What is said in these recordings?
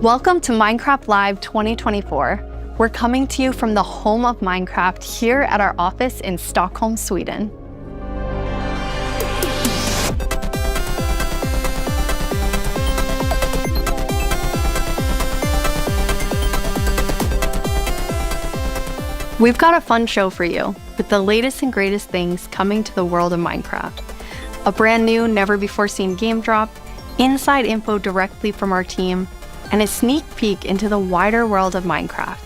Welcome to Minecraft Live 2024. We're coming to you from the home of Minecraft here at our office in Stockholm, Sweden. We've got a fun show for you, with the latest and greatest things coming to the world of Minecraft. A brand new, never-before-seen game drop, inside info directly from our team, and a sneak peek into the wider world of Minecraft,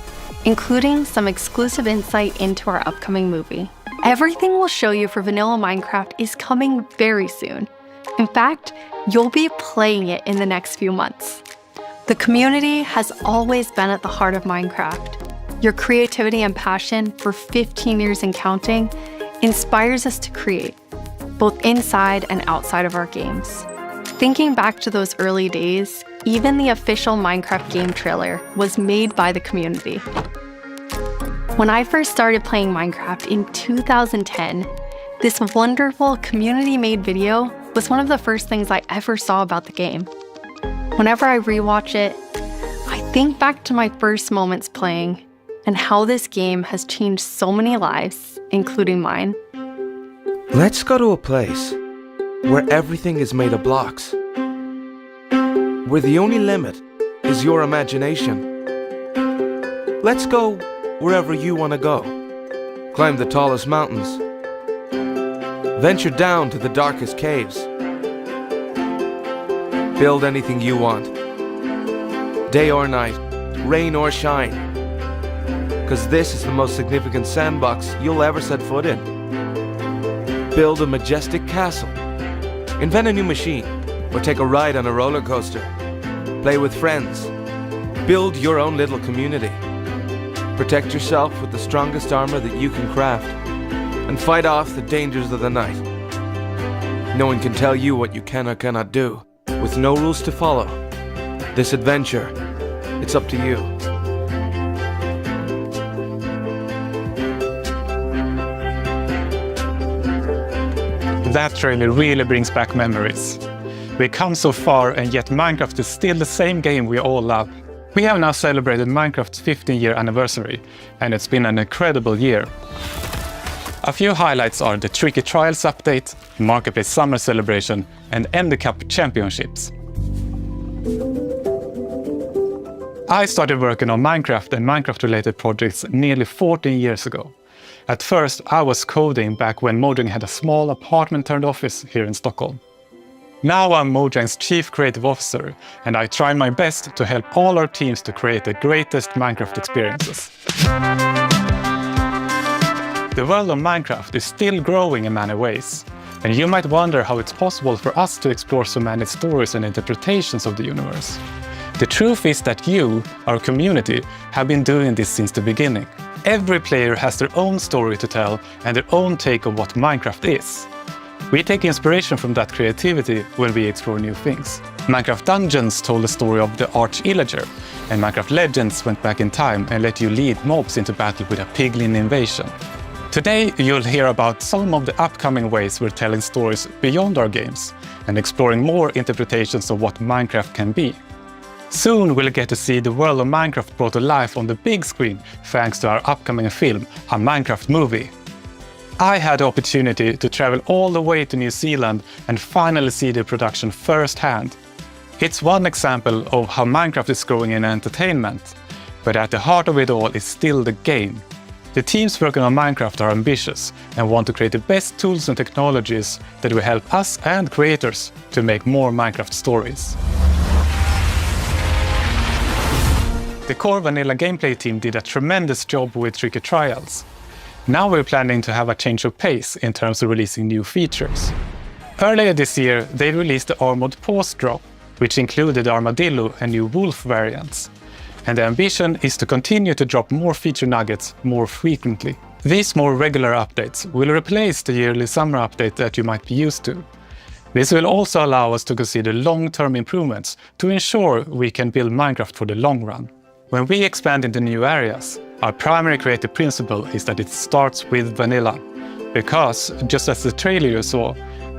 including some exclusive insight into our upcoming movie. Everything we'll show you for vanilla Minecraft is coming very soon. In fact, you'll be playing it in the next few months. The community has always been at the heart of Minecraft. Your creativity and passion for 15 years and counting inspires us to create, both inside and outside of our games. Thinking back to those early days, even the official Minecraft game trailer was made by the community. When I first started playing Minecraft in 2010, this wonderful community-made video was one of the first things I ever saw about the game. Whenever I rewatch it, I think back to my first moments playing and how this game has changed so many lives, including mine. Let's go to a place where everything is made of blocks, where the only limit is your imagination. Let's go wherever you want to go. Climb the tallest mountains. Venture down to the darkest caves. Build anything you want. Day or night, rain or shine. Because this is the most significant sandbox you'll ever set foot in. Build a majestic castle. Invent a new machine, or take a ride on a roller coaster. Play with friends. Build your own little community. Protect yourself with the strongest armor that you can craft, and fight off the dangers of the night. No one can tell you what you can or cannot do, with no rules to follow. This adventure, it's up to you. That trailer really brings back memories. We've come so far, and yet Minecraft is still the same game we all love. We have now celebrated Minecraft's 15-year anniversary, and it's been an incredible year. A few highlights are the Tricky Trials update, Marketplace Summer Celebration, and Ender Cup Championships. I started working on Minecraft and Minecraft-related projects nearly 14 years ago. At first, I was coding back when Mojang had a small apartment-turned-office here in Stockholm. Now I'm Mojang's Chief Creative Officer, and I try my best to help all our teams to create the greatest Minecraft experiences. The world of Minecraft is still growing in many ways, and you might wonder how it's possible for us to explore so many stories and interpretations of the universe. The truth is that you, our community, have been doing this since the beginning. Every player has their own story to tell and their own take on what Minecraft is. We take inspiration from that creativity when we explore new things. Minecraft Dungeons told the story of the Arch-Illager, and Minecraft Legends went back in time and let you lead mobs into battle with a piglin invasion. Today you'll hear about some of the upcoming ways we're telling stories beyond our games and exploring more interpretations of what Minecraft can be. Soon we'll get to see the world of Minecraft brought to life on the big screen thanks to our upcoming film, a Minecraft movie. I had the opportunity to travel all the way to New Zealand and finally see the production firsthand. It's one example of how Minecraft is growing in entertainment, but at the heart of it all is still the game. The teams working on Minecraft are ambitious and want to create the best tools and technologies that will help us and creators to make more Minecraft stories. The core vanilla gameplay team did a tremendous job with Tricky Trials. Now we're planning to have a change of pace in terms of releasing new features. Earlier this year, they released the Armored Paws drop, which included Armadillo and new Wolf variants. And the ambition is to continue to drop more feature nuggets more frequently. These more regular updates will replace the yearly summer update that you might be used to. This will also allow us to consider long-term improvements to ensure we can build Minecraft for the long run. When we expand into new areas, our primary creative principle is that it starts with vanilla, Because, just as the trailer you saw,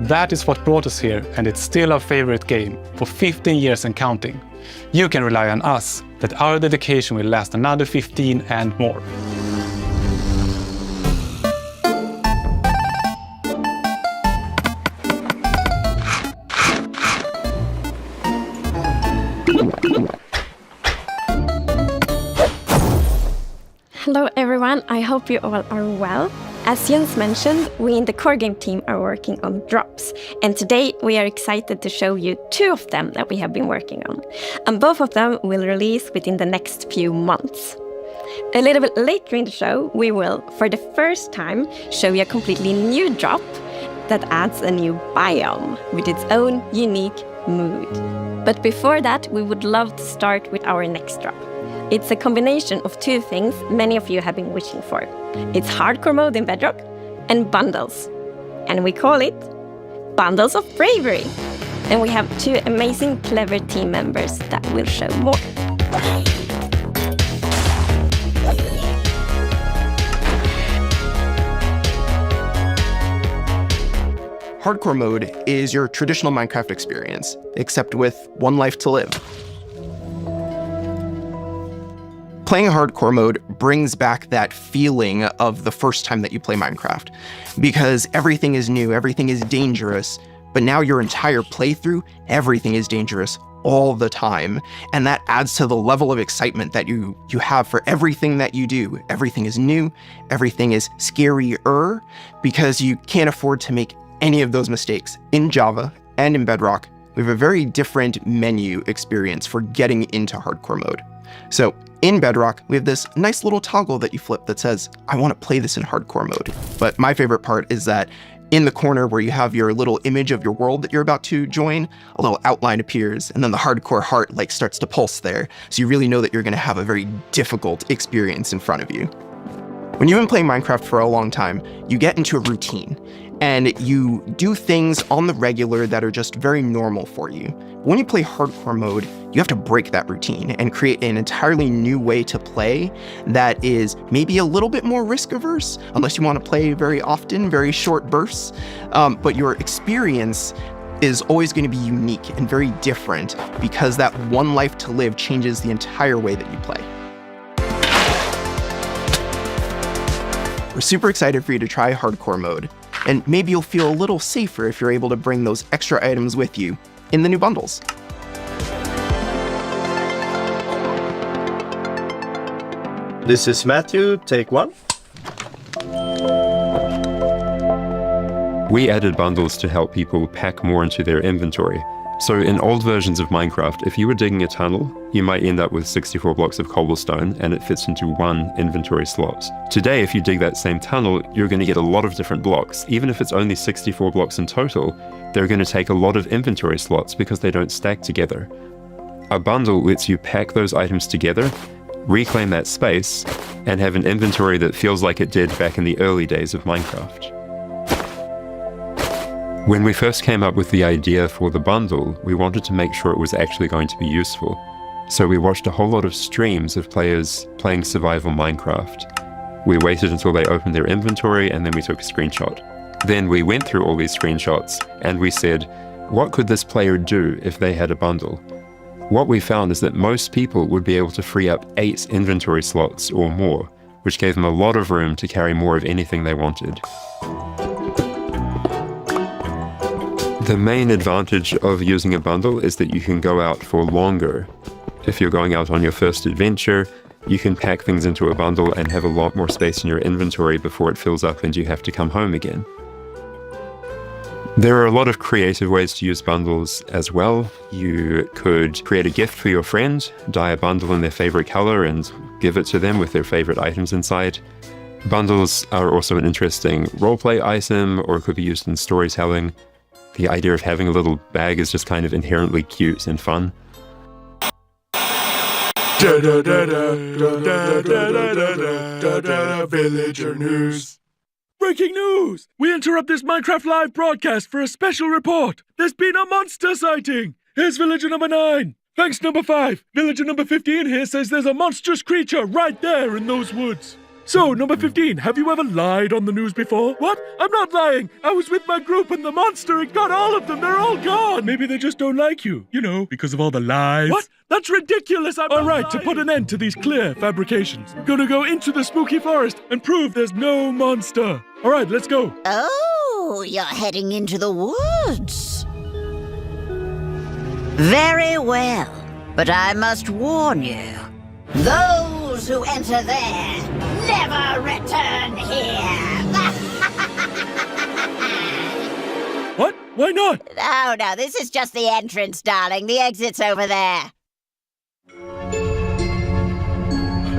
that is what brought us here, and it's still our favorite game, for 15 years and counting. You can rely on us, that our dedication will last another 15 and more. Hello everyone, I hope you all are well. As Jens mentioned, we in the core game team are working on drops, and today we are excited to show you 2 of them that we have been working on, and both of them will release within the next few months. A little bit later in the show, we will, for the first time, show you a completely new drop that adds a new biome with its own unique mood. But before that, we would love to start with our next drop. It's a combination of 2 things many of you have been wishing for. It's hardcore mode in Bedrock and bundles. And we call it Bundles of Bravery. And we have 2 amazing, clever team members that will show more. Hardcore mode is your traditional Minecraft experience, except with 1 life to live. Playing hardcore mode brings back that feeling of the first time that you play Minecraft, because everything is new, everything is dangerous, but now your entire playthrough, everything is dangerous all the time, and that adds to the level of excitement that you have for everything that you do. Everything is new, everything is scarier, because you can't afford to make any of those mistakes. In Java and in Bedrock, we have a very different menu experience for getting into hardcore mode. So in Bedrock, we have this nice little toggle that you flip that says, I want to play this in hardcore mode. But my favorite part is that in the corner where you have your little image of your world that you're about to join, a little outline appears, and then the hardcore heart starts to pulse there. So you really know that you're going to have a very difficult experience in front of you. When you've been playing Minecraft for a long time, you get into a routine, and you do things on the regular that are just very normal for you. When you play hardcore mode, you have to break that routine and create an entirely new way to play that is maybe a little bit more risk averse, unless you want to play very often, very short bursts. But your experience is always going to be unique and very different, because that 1 life to live changes the entire way that you play. We're super excited for you to try hardcore mode, and maybe you'll feel a little safer if you're able to bring those extra items with you in the new bundles. This is Matthew, take 1. We added bundles to help people pack more into their inventory. So in old versions of Minecraft, if you were digging a tunnel, you might end up with 64 blocks of cobblestone and it fits into 1 inventory slot. Today, if you dig that same tunnel, you're going to get a lot of different blocks. Even if it's only 64 blocks in total, they're going to take a lot of inventory slots because they don't stack together. A bundle lets you pack those items together, reclaim that space, and have an inventory that feels like it did back in the early days of Minecraft. When we first came up with the idea for the bundle, we wanted to make sure it was actually going to be useful. So we watched a whole lot of streams of players playing survival Minecraft. We waited until they opened their inventory and then we took a screenshot. Then we went through all these screenshots and we said, what could this player do if they had a bundle? What we found is that most people would be able to free up 8 inventory slots or more, which gave them a lot of room to carry more of anything they wanted. The main advantage of using a bundle is that you can go out for longer. If you're going out on your first adventure, you can pack things into a bundle and have a lot more space in your inventory before it fills up and you have to come home again. There are a lot of creative ways to use bundles as well. You could create a gift for your friend, dye a bundle in their favorite color and give it to them with their favorite items inside. Bundles are also an interesting roleplay item, or could be used in storytelling. The idea of having a little bag is just kind of inherently cute and fun. Villager news. Breaking news! We interrupt this Minecraft live broadcast for a special report. There's been a monster sighting. Here's villager number 9. Thanks, number 5. Villager number 15 here says there's a monstrous creature right there in those woods. So, number 15, have you ever lied on the news before? What? I'm not lying. I was with my group and the monster, it got all of them. They're all gone. Maybe they just don't like you. You know, because of all the lies. What? That's ridiculous. All right, to put an end to these clear fabrications, we're gonna go into the spooky forest and prove there's no monster. All right, let's go. Oh, you're heading into the woods. Very well, but I must warn you. Those who enter there never return here. What? Why not? Oh, no, this is just the entrance, darling. The exit's over there.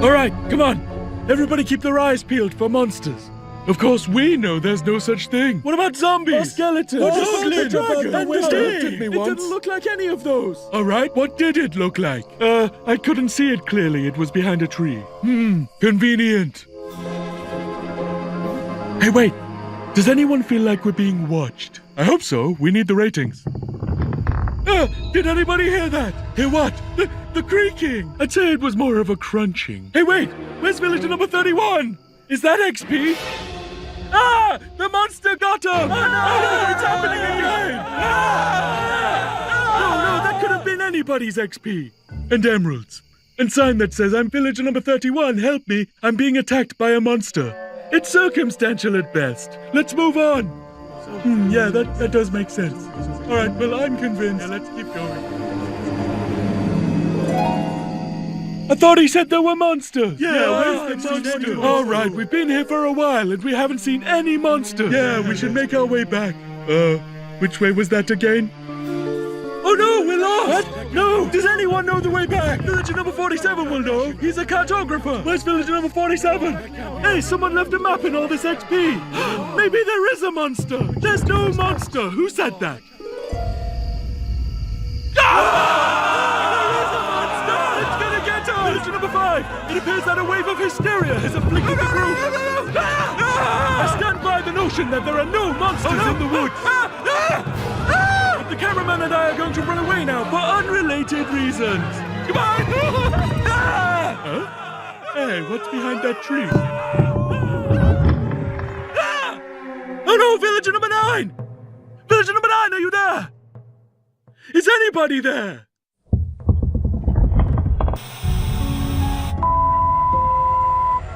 All right, come on. Everybody keep their eyes peeled for monsters. Of course, we know there's no such thing. What about zombies? Or skeletons? Or goblin? dragon? And the It once. didn't look like any of those. All right, what did it look like? I couldn't see it clearly. It was behind a tree. Convenient. Hey, wait. Does anyone feel like we're being watched? I hope so. We need the ratings. Did anybody hear that? Hear what? The creaking. I'd say it was more of a crunching. Hey, wait. Where's villager number 31? Is that XP? Ah! The monster got him! Oh, no, it's happening again! No, that could have been anybody's XP. And emeralds. And sign that says, I'm villager number 31, help me, I'm being attacked by a monster. It's circumstantial at best. Let's move on. Yeah, that does make sense. All right, well, I'm convinced. Yeah, let's keep going. I thought he said there were monsters. Yeah, where's the monster? All right, we've been here for a while and we haven't seen any monsters. Yeah, we should make our way back. Which way was that again? Oh no, we're lost! What? No! Does anyone know the way back? Villager number 47 will know. He's a cartographer. Where's villager number 47? Hey, someone left a map in all this XP. Maybe there is a monster. There's no monster. Who said that? Villager number 5! It appears that a wave of hysteria has afflicted the group! I stand by the notion that there are no monsters in the woods! But the cameraman and I are going to run away now for unrelated reasons! Goodbye! Huh? Hey, what's behind that tree? Oh no, villager number 9! Villager number 9, are you there? Is anybody there?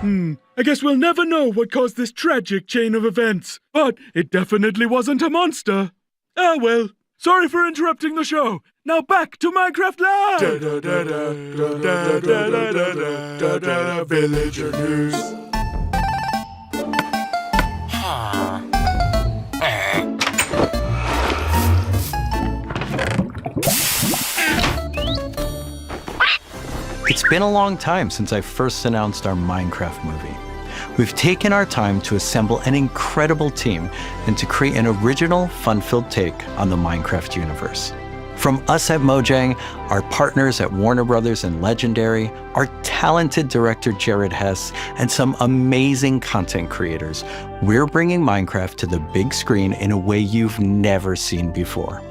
I guess we'll never know what caused this tragic chain of events. But it definitely wasn't a monster. Ah, well. Sorry for interrupting the show. Now back to Minecraft Live! Villager News. It's been a long time since I first announced our Minecraft movie. We've taken our time to assemble an incredible team and to create an original, fun-filled take on the Minecraft universe. From us at Mojang, our partners at Warner Brothers and Legendary, our talented director Jared Hess, and some amazing content creators, we're bringing Minecraft to the big screen in a way you've never seen before.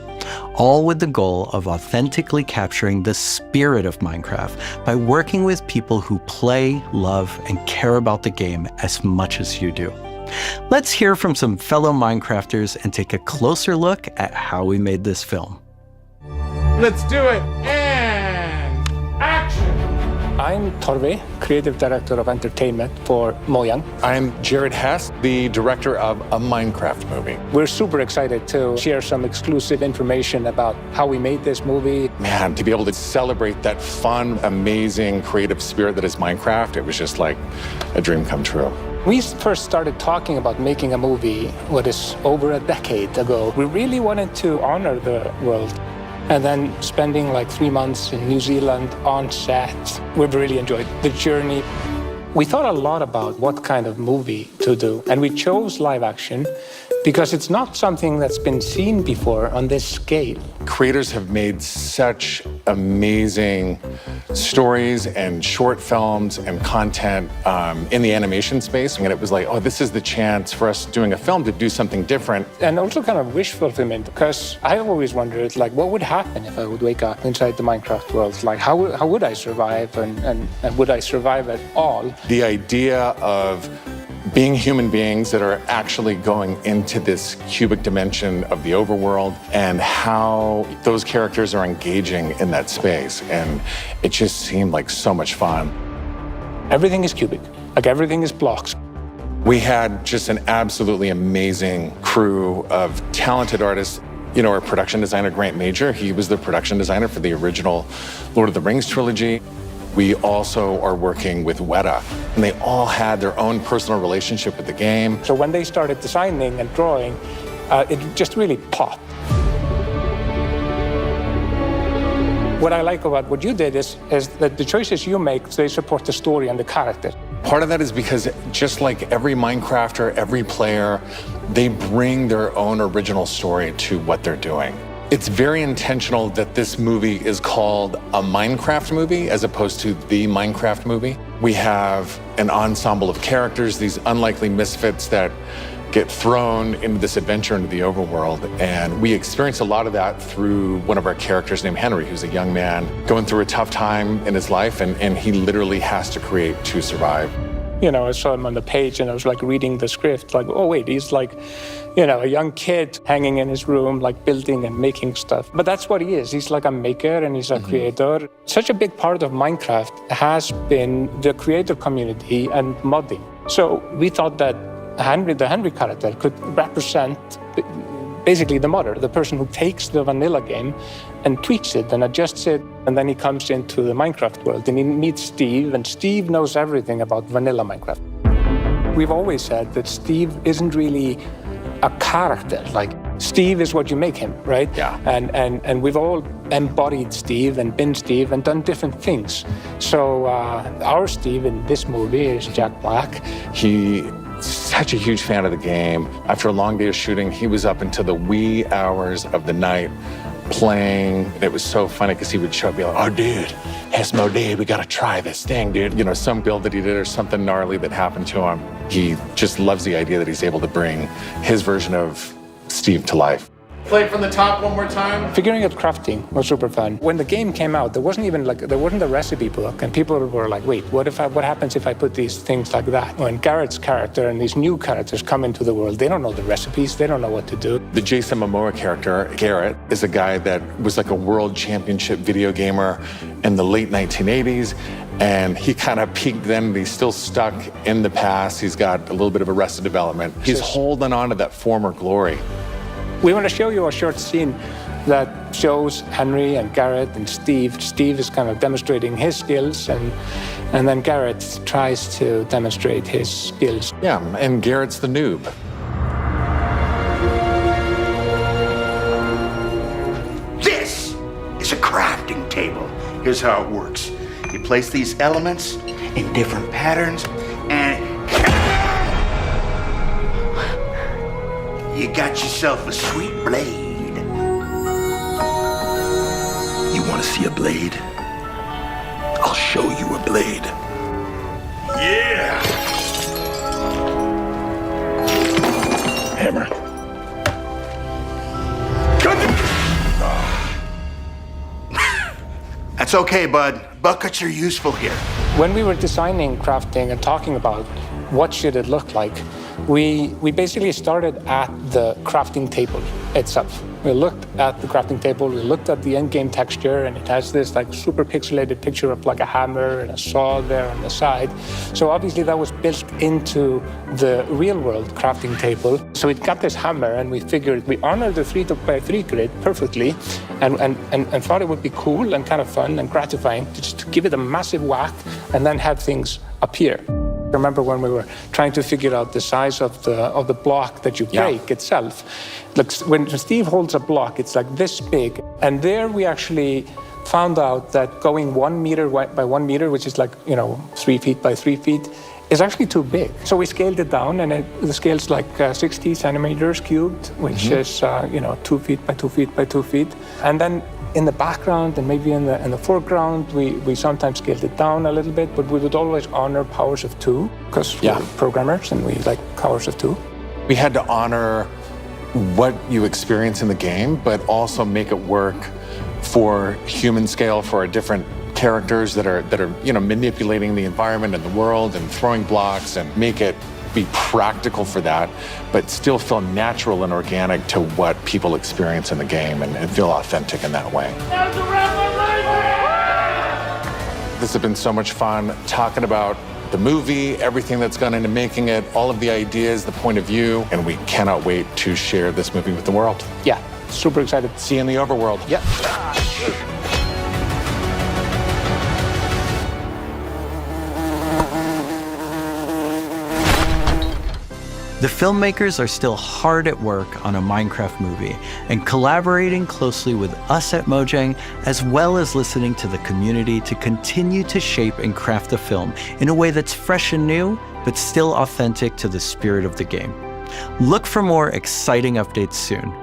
All with the goal of authentically capturing the spirit of Minecraft by working with people who play, love, and care about the game as much as you do. Let's hear from some fellow Minecrafters and take a closer look at how we made this film. Let's do it, and action! I'm Torve, Creative Director of Entertainment for Mojang. I'm Jared Hess, the director of a Minecraft movie. We're super excited to share some exclusive information about how we made this movie. Man, to be able to celebrate that fun, amazing, creative spirit that is Minecraft, it was just like a dream come true. We first started talking about making a movie, what is over a decade ago. We really wanted to honor the world. And then spending like 3 months in New Zealand on set, we've really enjoyed the journey. We thought a lot about what kind of movie to do, and we chose live action because it's not something that's been seen before on this scale. Creators have made such amazing stories and short films and content in the animation space. And it was like, oh, this is the chance for us doing a film to do something different. And also kind of wish fulfillment, because I always wondered, like, what would happen if I would wake up inside the Minecraft world? Like, how would I survive, and would I survive at all? The idea of being human beings that are actually going into this cubic dimension of the overworld and how those characters are engaging in that space. And it just seemed like so much fun. Everything is cubic, like everything is blocks. We had just an absolutely amazing crew of talented artists. You know, our production designer, Grant Major, he was the production designer for the original Lord of the Rings trilogy. We also are working with Weta, and they all had their own personal relationship with the game. So when they started designing and drawing, it just really popped. What I like about what you did is that the choices you make, they support the story and the character. Part of that is because just like every Minecrafter, every player, they bring their own original story to what they're doing. It's very intentional that this movie is called a Minecraft movie as opposed to the Minecraft movie. We have an ensemble of characters, these unlikely misfits that get thrown into this adventure into the overworld. And we experience a lot of that through one of our characters named Henry, who's a young man going through a tough time in his life, and he literally has to create to survive. You know, I saw him on the page and I was like reading the script, like, oh wait, he's like, you know, a young kid hanging in his room, like building and making stuff. But that's what he is. He's like a maker and he's a creator. Such a big part of Minecraft has been the creator community and modding. So we thought that Henry, the Henry character, could represent basically the modder, the person who takes the vanilla game and tweaks it and adjusts it, and then he comes into the Minecraft world and he meets Steve, and Steve knows everything about vanilla Minecraft. We've always said that Steve isn't really a character. Like, Steve is what you make him, right? Yeah. And we've all embodied Steve and been Steve and done different things. So our Steve in this movie is Jack Black. He's such a huge fan of the game. After a long day of shooting, he was up until the wee hours of the night playing. It was so funny because he would show up and be like, oh, dude, Esmo Day, we gotta try this thing, dude. You know, some build that he did or something gnarly that happened to him. He just loves the idea that he's able to bring his version of Steve to life. Play it from the top one more time. Figuring out crafting was super fun. When the game came out, there wasn't a recipe book, and people were like, wait, what happens if I put these things like that? When Garrett's character and these new characters come into the world, they don't know the recipes, they don't know what to do. The Jason Momoa character, Garrett, is a guy that was like a world championship video gamer in the late 1980s, and he kind of peaked then, but he's still stuck in the past. He's got a little bit of Arrested Development. He's holding on to that former glory. We want to show you a short scene that shows Henry and Garrett and Steve. Steve is kind of demonstrating his skills, and then Garrett tries to demonstrate his skills. Yeah, and Garrett's the noob. This is a crafting table. Here's how it works. You place these elements in different patterns, and you got yourself a sweet blade. You want to see a blade? I'll show you a blade. Yeah! Hammer. That's okay, bud. Buckets are useful here. When we were designing crafting and talking about what should it look like, we basically started at the crafting table itself. We looked at the crafting table, we looked at the end-game texture, and it has this like super pixelated picture of like a hammer and a saw there on the side. So obviously that was built into the real-world crafting table. So it got this hammer, and we figured we honored the 3x3 grid perfectly, and thought it would be cool and kind of fun and gratifying to just give it a massive whack and then have things appear. I remember when we were trying to figure out the size of the block that you break itself. Like when Steve holds a block, it's like this big. And there we actually found out that going 1 meter by 1 meter, which is like, 3 feet by 3 feet, is actually too big. So we scaled it down, and the scale's like 60 centimeters cubed, which is 2 feet by 2 feet by 2 feet. And then in the background and maybe in the foreground, we sometimes scaled it down a little bit, but we would always honor powers of 2 because we're programmers and we like powers of 2. We had to honor what you experience in the game, but also make it work for human scale for our different characters that are manipulating the environment and the world and throwing blocks, and make it be practical for that, but still feel natural and organic to what people experience in the game and feel authentic in that way. This has been so much fun talking about the movie, everything that's gone into making it, all of the ideas, the point of view, and we cannot wait to share this movie with the world. Yeah, super excited. See you in the overworld. Yeah. The filmmakers are still hard at work on a Minecraft movie and collaborating closely with us at Mojang, as well as listening to the community to continue to shape and craft the film in a way that's fresh and new, but still authentic to the spirit of the game. Look for more exciting updates soon.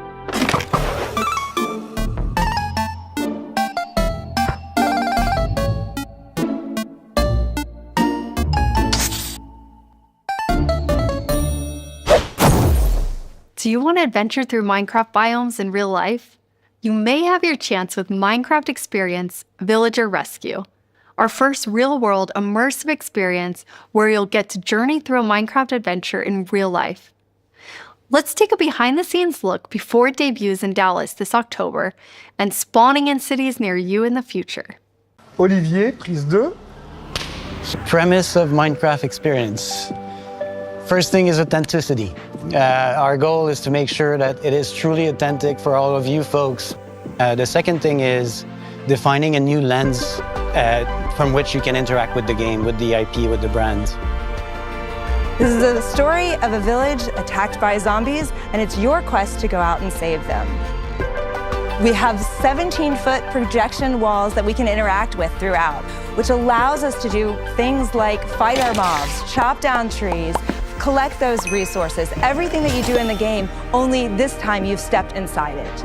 Do you want to adventure through Minecraft biomes in real life? You may have your chance with Minecraft Experience Villager Rescue, our first real-world immersive experience where you'll get to journey through a Minecraft adventure in real life. Let's take a behind-the-scenes look before it debuts in Dallas this October and spawning in cities near you in the future. Olivier, prise 2. Premise of Minecraft Experience. First thing is authenticity. Our goal is to make sure that it is truly authentic for all of you folks. The second thing is defining a new lens from which you can interact with the game, with the IP, with the brand. This is the story of a village attacked by zombies, and it's your quest to go out and save them. We have 17-foot projection walls that we can interact with throughout, which allows us to do things like fight our mobs, chop down trees, collect those resources, everything that you do in the game, only this time you've stepped inside it.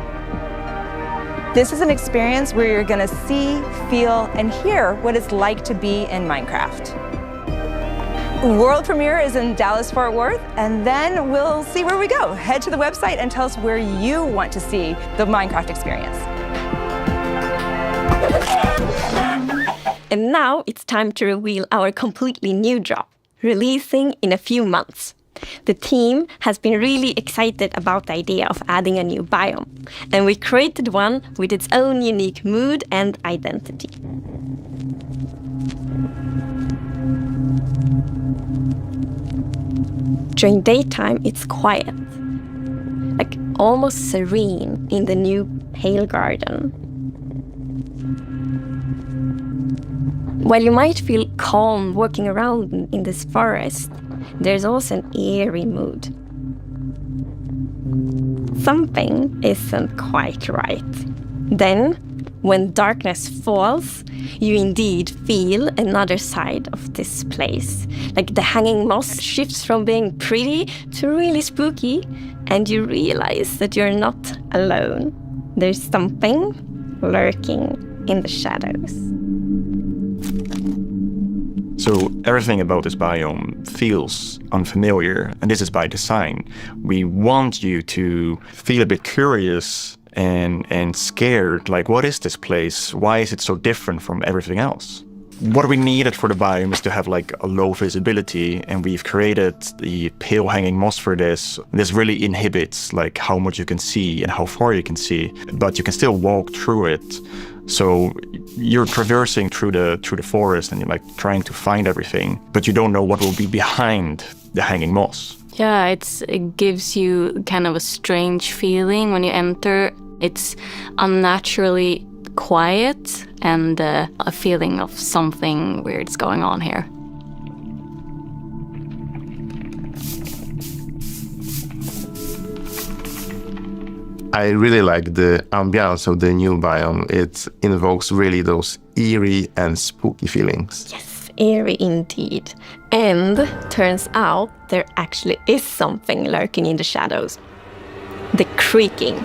This is an experience where you're gonna see, feel, and hear what it's like to be in Minecraft. World premiere is in Dallas-Fort Worth, and then we'll see where we go. Head to the website and tell us where you want to see the Minecraft experience. And now it's time to reveal our completely new drop, releasing in a few months. The team has been really excited about the idea of adding a new biome, and we created one with its own unique mood and identity. During daytime, it's quiet, like almost serene in the new Pale Garden. While you might feel calm walking around in this forest, there's also an eerie mood. Something isn't quite right. Then, when darkness falls, you indeed feel another side of this place. Like the hanging moss shifts from being pretty to really spooky, and you realize that you're not alone. There's something lurking in the shadows. So everything about this biome feels unfamiliar, and this is by design. We want you to feel a bit curious and scared, like, what is this place? Why is it so different from everything else? What we needed for the biome is to have like a low visibility, and we've created the pale hanging moss for this. This really inhibits like how much you can see and how far you can see, but you can still walk through it. So you're traversing through the forest and you're like trying to find everything, but you don't know what will be behind the hanging moss. Yeah, it gives you kind of a strange feeling when you enter. It's unnaturally quiet and a feeling of something weird's going on here. I really like the ambiance of the new biome. It invokes really those eerie and spooky feelings. Yes, eerie indeed. And turns out there actually is something lurking in the shadows. The creaking.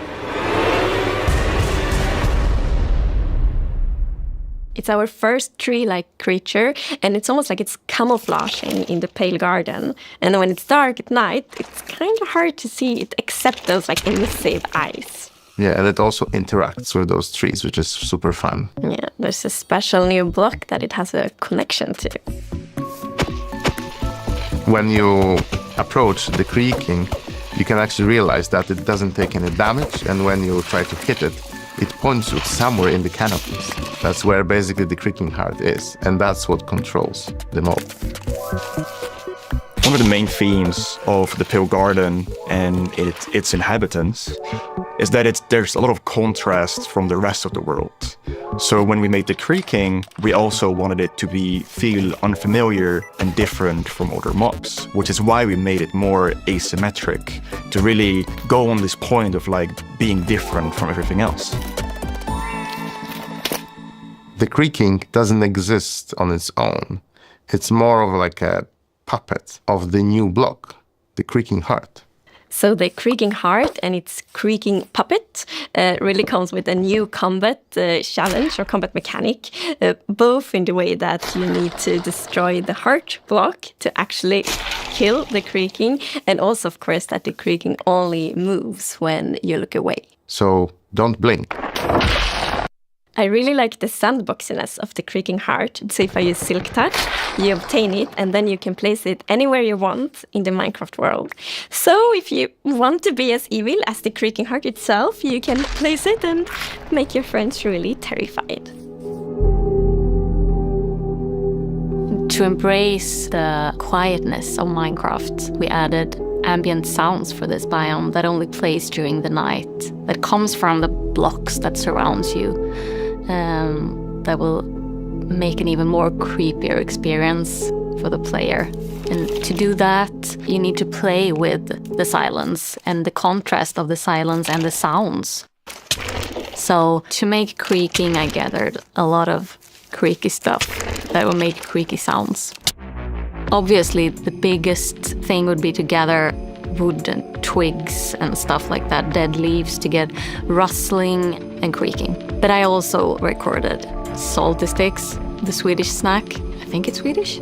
It's our first tree-like creature, and it's almost like it's camouflaging in the pale garden. And when it's dark at night, it's kind of hard to see it except those like emissive eyes. Yeah, and it also interacts with those trees, which is super fun. Yeah, there's a special new block that it has a connection to. When you approach the creaking, you can actually realize that it doesn't take any damage, and when you try to hit it, it points you somewhere in the canopies. That's where basically the creaking heart is, and that's what controls the mob. One of the main themes of the Pale Garden and its inhabitants is that there's a lot of contrast from the rest of the world. So when we made the creaking, we also wanted it to feel unfamiliar and different from other mobs, which is why we made it more asymmetric, to really go on this point of like being different from everything else. The creaking doesn't exist on its own. It's more of like a puppet of the new block, the creaking heart. So the creaking heart and its creaking puppet really comes with a new combat challenge or combat mechanic, both in the way that you need to destroy the heart block to actually kill the creaking, and also, of course, that the creaking only moves when you look away. So don't blink. I really like the sandboxiness of the creaking heart. So if I use Silk Touch, you obtain it, and then you can place it anywhere you want in the Minecraft world. So if you want to be as evil as the creaking heart itself, you can place it and make your friends really terrified. To embrace the quietness of Minecraft, we added ambient sounds for this biome that only plays during the night, that comes from the blocks that surrounds you, that will make an even more creepier experience for the player. And to do that, you need to play with the silence and the contrast of the silence and the sounds. So to make creaking, I gathered a lot of creaky stuff that will make creaky sounds. Obviously, the biggest thing would be to gather wood and twigs and stuff like that, dead leaves, to get rustling and creaking. But I also recorded salty sticks, the Swedish snack. I think it's Swedish.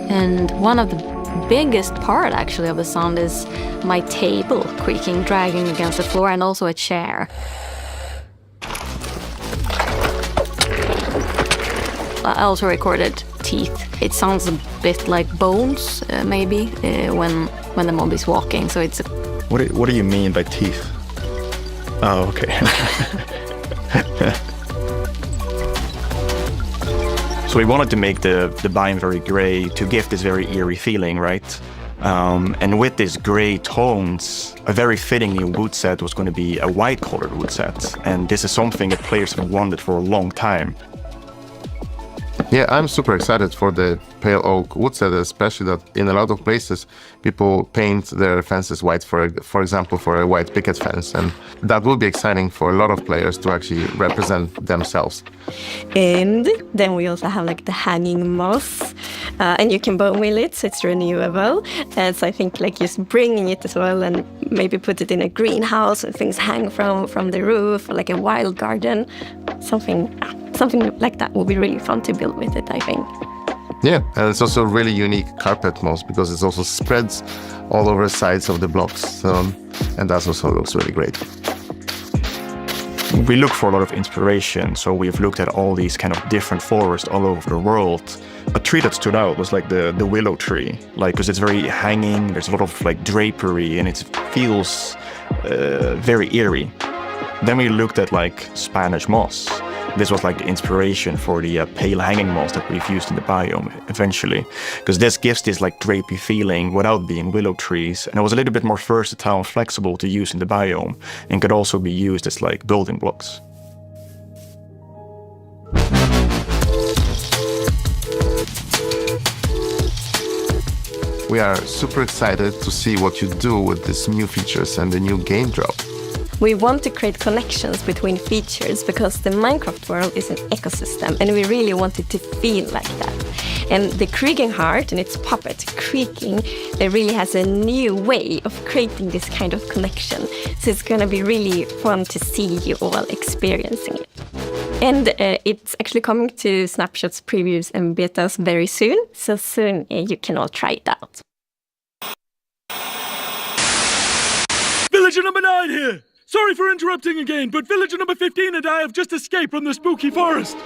And one of the biggest part, actually, of the sound is my table creaking, dragging against the floor, and also a chair. I also recorded teeth. It sounds a bit like bones, maybe, when the mob is walking. So it's. What do you mean by teeth? Oh, okay. So we wanted to make the biome very gray to give this very eerie feeling, right? And with these gray tones, a very fitting new wood set was going to be a white-colored wood set. And this is something that players have wanted for a long time. Yeah, I'm super excited for the pale oak wood set, especially that in a lot of places people paint their fences white, for example, for a white picket fence, and that will be exciting for a lot of players to actually represent themselves. And then we also have like the hanging moss, and you can bone wheel it, so it's renewable. So I think like just bringing it as well, and maybe put it in a greenhouse and things hang from the roof, or like a wild garden, something like that will be really fun to build with it, I think. Yeah, and it's also a really unique carpet moss because it also spreads all over the sides of the blocks, and that also looks really great. We look for a lot of inspiration, so we've looked at all these kind of different forests all over the world. A tree that stood out was like the willow tree, like because it's very hanging, there's a lot of like drapery, and it feels very eerie. Then we looked at like Spanish moss. This was like the inspiration for the pale hanging moss that we've used in the biome eventually, because this gives this like drapey feeling without being willow trees, and it was a little bit more versatile and flexible to use in the biome, and could also be used as like building blocks. We are super excited to see what you do with these new features and the new game drop. We want to create connections between features because the Minecraft world is an ecosystem, and we really want it to feel like that. And the creaking heart and its puppet creaking, it really has a new way of creating this kind of connection. So it's going to be really fun to see you all experiencing it. And it's actually coming to Snapshots, previews, and betas very soon. So soon you can all try it out. Villager number 9 here! Sorry for interrupting again, but villager number 15 and I have just escaped from the spooky forest.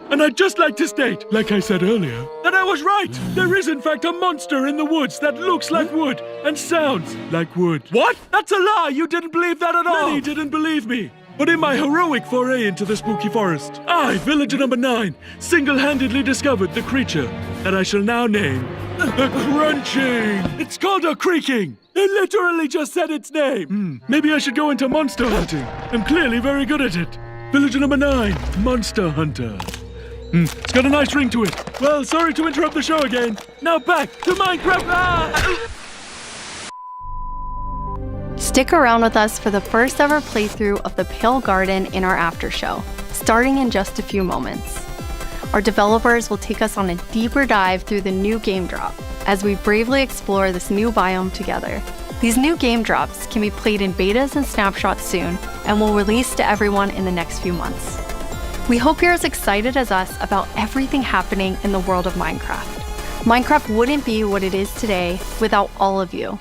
And I'd just like to state, like I said earlier, that I was right! There is in fact a monster in the woods that looks like wood and sounds like wood. What? That's a lie! You didn't believe that at all! Many didn't believe me. But in my heroic foray into the spooky forest, I, villager number 9, single-handedly discovered the creature that I shall now name the Crunching. It's called a creaking. It literally just said its name. Maybe I should go into monster hunting. I'm clearly very good at it. Villager number 9, Monster Hunter. It's got a nice ring to it. Well, sorry to interrupt the show again. Now back to Minecraft. Stick around with us for the first ever playthrough of the Pale Garden in our after show, starting in just a few moments. Our developers will take us on a deeper dive through the new game drop as we bravely explore this new biome together. These new game drops can be played in betas and snapshots soon and will release to everyone in the next few months. We hope you're as excited as us about everything happening in the world of Minecraft. Minecraft wouldn't be what it is today without all of you.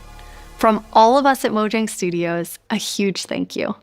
From all of us at Mojang Studios, a huge thank you.